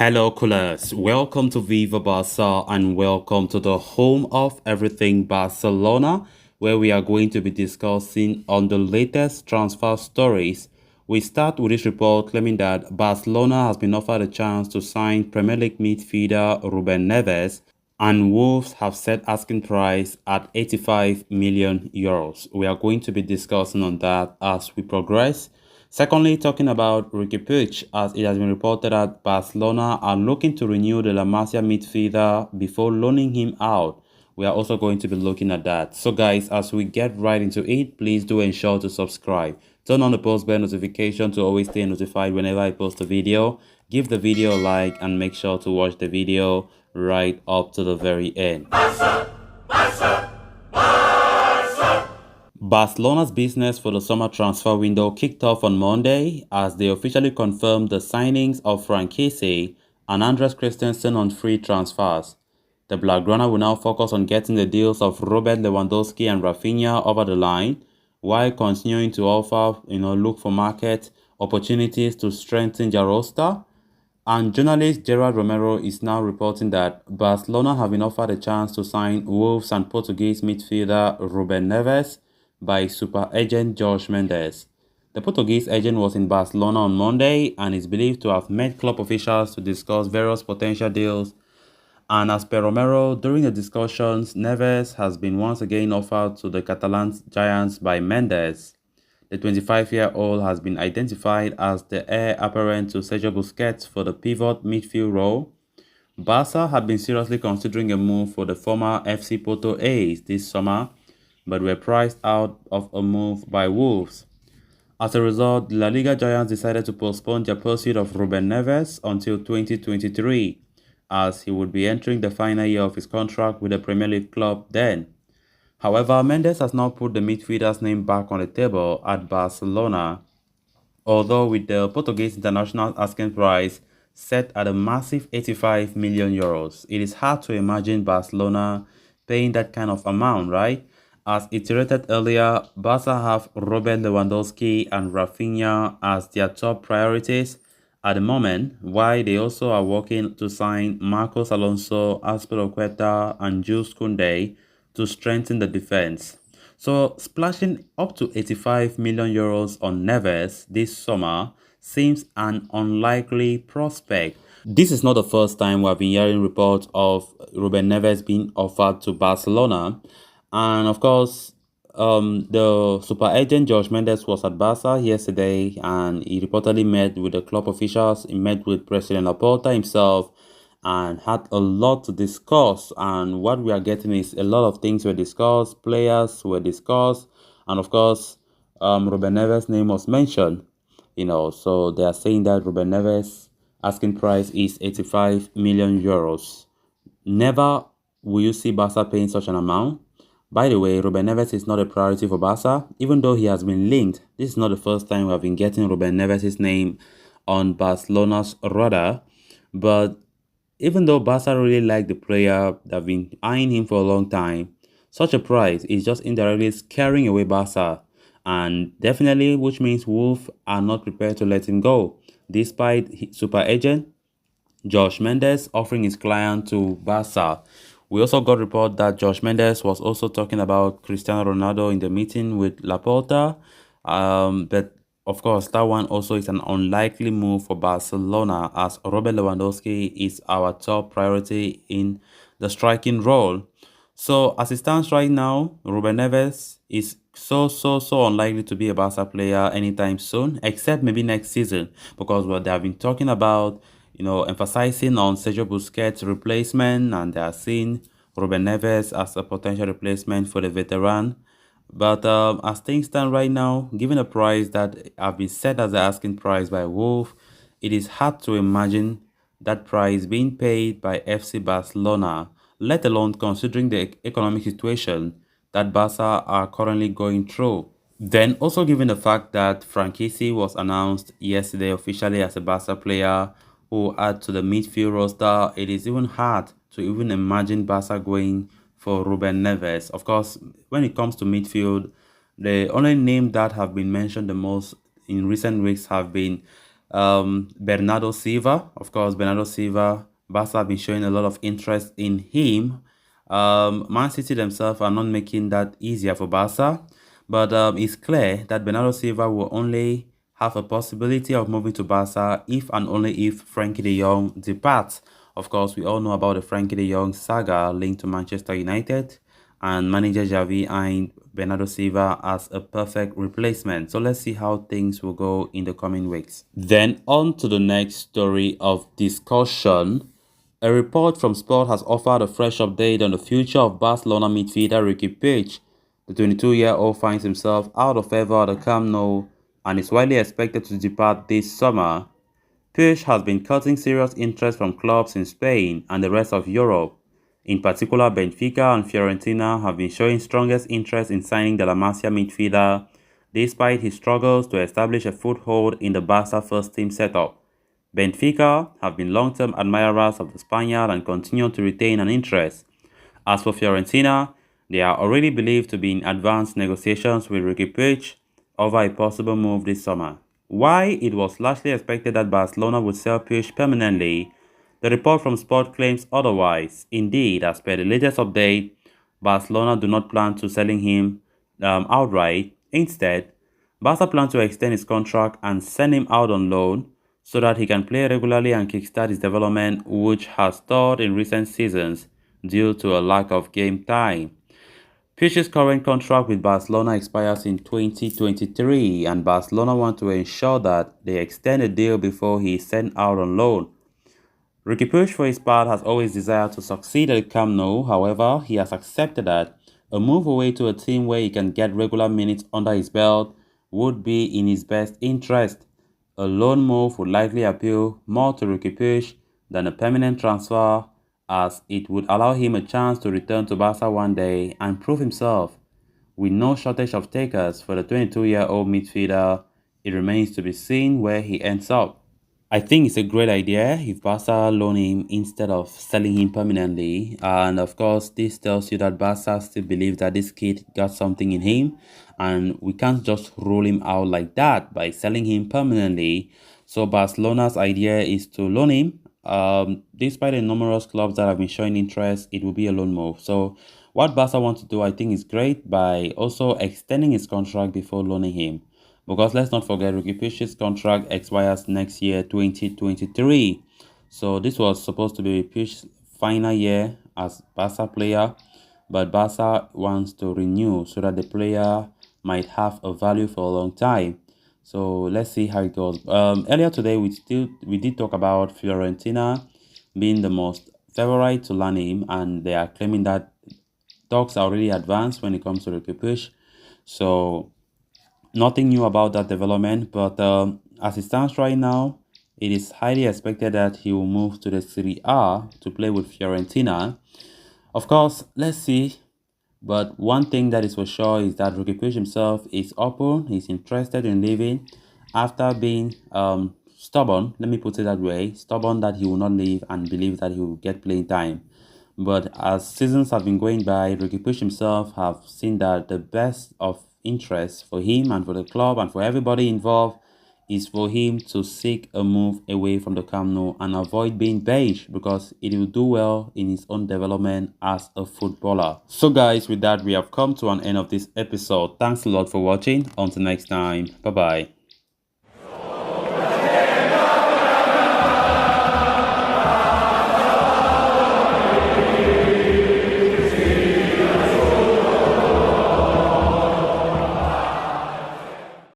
Hello, coolers. Welcome to Viva Barca and welcome to the home of everything Barcelona, where we are going to be discussing on the latest transfer stories. We start with this report claiming that Barcelona has been offered a chance to sign Premier League midfielder Ruben Neves, and Wolves have set asking price at 85 million euros. We are going to be discussing on that as we progress. Secondly, talking about Riqui Puig, as it has been reported that Barcelona are looking to renew the La Masia midfielder before loaning him out. We are also going to be looking at that. So guys, as we get right into it, please do ensure to subscribe. Turn on the post bell notification to always stay notified whenever I post a video. Give the video a like and make sure to watch the video right up to the very end. Barcelona's business for the summer transfer window kicked off on Monday as they officially confirmed the signings of Franquise and Andres Christensen on free transfers. The Blaugrana will now focus on getting the deals of Robert Lewandowski and Rafinha over the line, while continuing to offer, look for market opportunities to strengthen their roster. And journalist Gerard Romero is now reporting that Barcelona have been offered a chance to sign Wolves and Portuguese midfielder Ruben Neves by super agent Jorge Mendes. The Portuguese agent was in Barcelona on Monday and is believed to have met club officials to discuss various potential deals. And as per Romero, during the discussions, Neves has been once again offered to the Catalan Giants by Mendes. The 25-year-old has been identified as the heir apparent to Sergio Busquets for the pivot midfield role. Barca had been seriously considering a move for the former FC Porto ace this summer, but were priced out of a move by Wolves. As a result, the La Liga Giants decided to postpone their pursuit of Ruben Neves until 2023, as he would be entering the final year of his contract with the Premier League club then. However, Mendes has now put the midfielder's name back on the table at Barcelona, although with the Portuguese international asking price set at a massive 85 million euros. It is hard to imagine Barcelona paying that kind of amount, right? As iterated earlier, Barca have Robert Lewandowski and Rafinha as their top priorities at the moment, while they also are working to sign Marcos Alonso, Azpilicueta, and Jules Koundé to strengthen the defense. So splashing up to 85 million euros on Neves this summer seems an unlikely prospect. This is not the first time we have been hearing reports of Ruben Neves being offered to Barcelona. And of course, the super agent Jorge Mendes was at Barca yesterday and he reportedly met with the club officials. He met with President Laporta himself and had a lot to discuss. And what we are getting is a lot of things were discussed, players were discussed, and of course, Ruben Neves' name was mentioned. So they are saying that Ruben Neves' asking price is 85 million euros. Never will you see Barca paying such an amount. By the way, Ruben Neves is not a priority for Barca, even though he has been linked. This is not the first time we have been getting Ruben Neves' name on Barcelona's radar. But even though Barca really like the player, they've been eyeing him for a long time, such a price is just indirectly scaring away Barca. And definitely, which means Wolves are not prepared to let him go, despite his super agent Jorge Mendes offering his client to Barca. We also got report that Jorge Mendes was also talking about Cristiano Ronaldo in the meeting with Laporta. But of course, that one also is an unlikely move for Barcelona as Robert Lewandowski is our top priority in the striking role. So as it stands right now, Ruben Neves is so unlikely to be a Barca player anytime soon, except maybe next season, because what they have been talking about, emphasizing on Sergio Busquets' replacement, and they are seeing Ruben Neves as a potential replacement for the veteran. But as things stand right now, given the price that have been set as the asking price by Wolf, it is hard to imagine that price being paid by FC Barcelona, let alone considering the economic situation that Barca are currently going through. Then also given the fact that Franquise was announced yesterday officially as a Barca player who add to the midfield roster, it is even hard to even imagine Barca going for Ruben Neves. Of course, when it comes to midfield, the only name that have been mentioned the most in recent weeks have been Bernardo Silva. Of course, Bernardo Silva, Barca have been showing a lot of interest in him. Man City themselves are not making that easier for Barca, but it's clear that Bernardo Silva will only have a possibility of moving to Barca if and only if Frankie de Jong departs. Of course, we all know about the Frankie de Jong saga linked to Manchester United, and manager Xavi eyeing Bernardo Silva as a perfect replacement. So let's see how things will go in the coming weeks. Then on to the next story of discussion. A report from Sport has offered a fresh update on the future of Barcelona midfielder Riqui Puig. The 22-year-old finds himself out of favor at the Camp Nou and is widely expected to depart this summer. Puig has been cutting serious interest from clubs in Spain and the rest of Europe. In particular, Benfica and Fiorentina have been showing strongest interest in signing the La Masia midfielder, despite his struggles to establish a foothold in the Barca first-team setup. Benfica have been long-term admirers of the Spaniard and continue to retain an interest. As for Fiorentina, they are already believed to be in advanced negotiations with Riqui Puig over a possible move this summer. While it was largely expected that Barcelona would sell Puig permanently, the report from Sport claims otherwise. Indeed, as per the latest update, Barcelona do not plan to selling him outright. Instead, Barca plan to extend his contract and send him out on loan so that he can play regularly and kickstart his development, which has stalled in recent seasons due to a lack of game time. Puig's current contract with Barcelona expires in 2023, and Barcelona want to ensure that they extend the deal before he is sent out on loan. Riqui Puig, for his part, has always desired to succeed at Camp Nou. However, he has accepted that a move away to a team where he can get regular minutes under his belt would be in his best interest. A loan move would likely appeal more to Riqui Puig than a permanent transfer, as it would allow him a chance to return to Barca one day and prove himself. With no shortage of takers for the 22-year-old midfielder, it remains to be seen where he ends up. I think it's a great idea if Barca loan him instead of selling him permanently. And of course, this tells you that Barca still believes that this kid got something in him. And we can't just rule him out like that by selling him permanently. So Barcelona's idea is to loan him. Despite the numerous clubs that have been showing interest, it will be a loan move. So what Barca wants to do, I think, is great by also extending his contract before loaning him. Because let's not forget, Riqui Puig's contract expires next year, 2023. So this was supposed to be Puig's final year as Barca player, but Barca wants to renew so that the player might have a value for a long time. So let's see how it goes. Earlier today, we did talk about Fiorentina being the most favorite to land him, and they are claiming that talks are already advanced when it comes to Riqui Puig. So nothing new about that development, but as it stands right now, it is highly expected that he will move to the Serie A to play with Fiorentina. Of course, let's see. But one thing that is for sure is that Riqui Puig himself is open. He's interested in leaving after being stubborn. Let me put it that way. Stubborn that he will not leave and believe that he will get playing time. But as seasons have been going by, Riqui Puig himself have seen that the best of interest for him and for the club and for everybody involved is for him to seek a move away from the Camp Nou and avoid being benched, because it will do well in his own development as a footballer. So guys, with that, we have come to an end of this episode. Thanks a lot for watching. Until next time, bye bye.